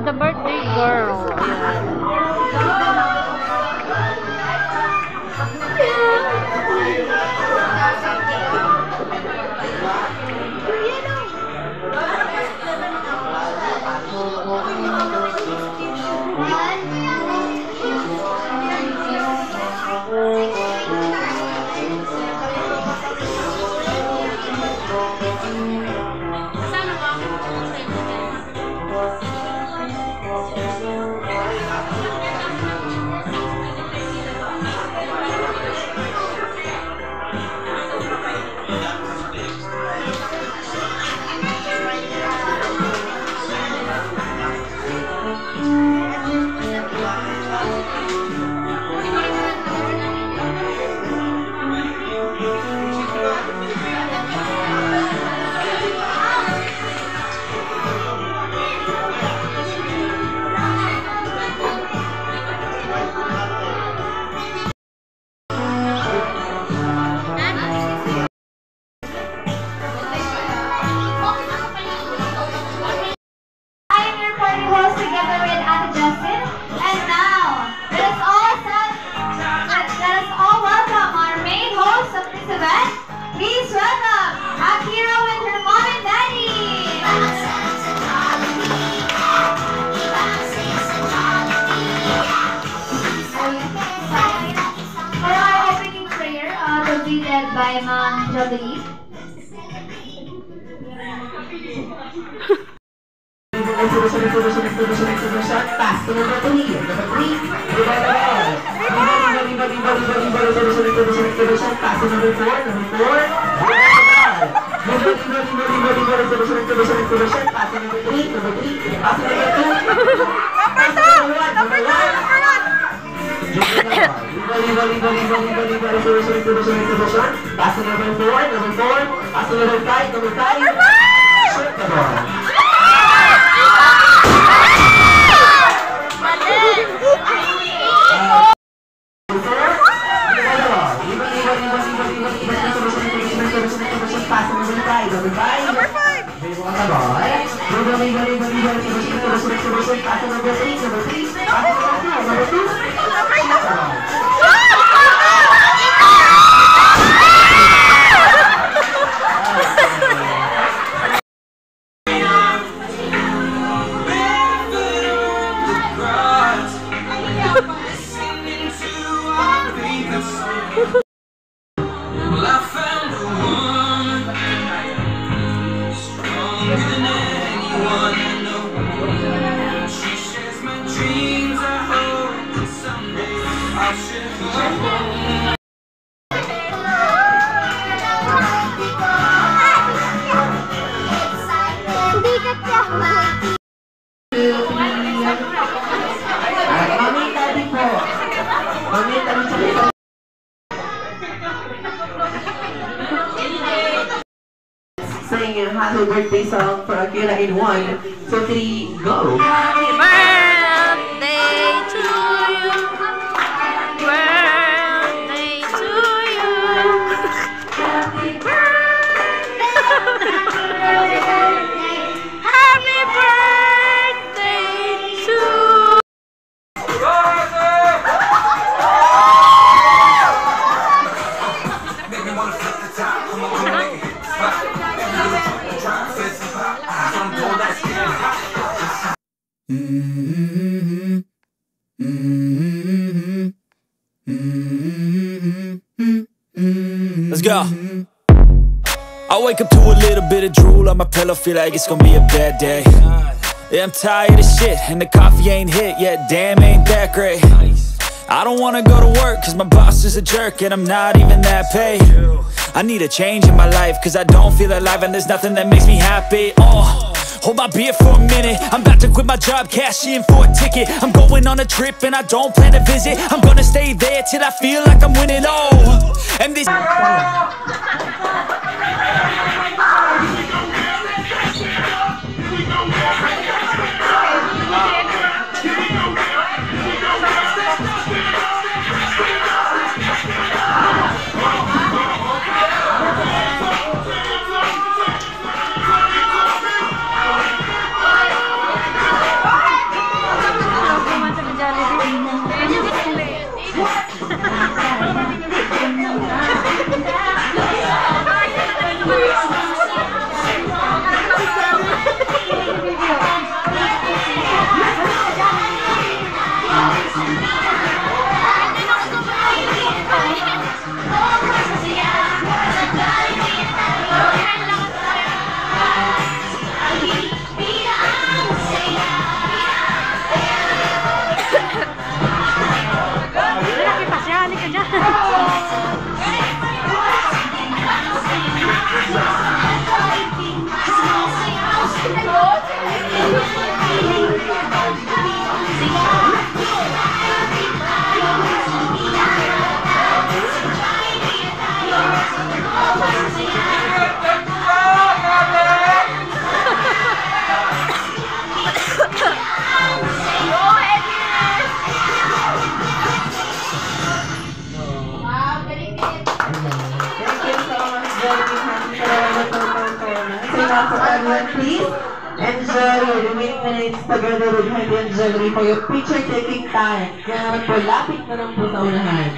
The birthday girl. By Ma'am Jodeline. Pass to number 3. Number 3. Pass to number 4. Number 4. Pass to number 3. Number 3. Pass to number 2. Number 1. Pass to number 4, number 4, pass to number 5, number 5. Shoot the ball. Pass to number 5, number 5. Number 5. Pass to number 3, number 3. Pass to number 2, number 2. Well, I found a woman stronger than anyone I know. She shares my dreams. I hope that someday I'll share her home. Mami, tabi po. Mami, tabi sa po. Sing a happy birthday song for Akira in 1, 2, 3, go! Happy birthday to you. Birthday to you. Happy birthday. Happy birthday to Make me wanna flip the top. Come on, make it pop. Drop, fist, pop. Some pull that skin hot. Let's go. I wake up to a little bit of drool on my pillow, feel like it's gonna be a bad day. Yeah, I'm tired of shit, and the coffee ain't hit yet, damn, ain't that great. I don't wanna go to work, cause my boss is a jerk, and I'm not even that paid. I need a change in my life, cause I don't feel alive, and there's nothing that makes me happy. Hold my beer for a minute, I'm about to quit my job, cash in for a ticket. I'm going on a trip and I don't plan to visit. I'm gonna stay there till I feel like I'm winning, and this Salamat po. So now for everyone, please enjoy your remaining minutes together with Henry and Jerry for your picture taking time. Kaya naman po, lapit na lang po sa unahan.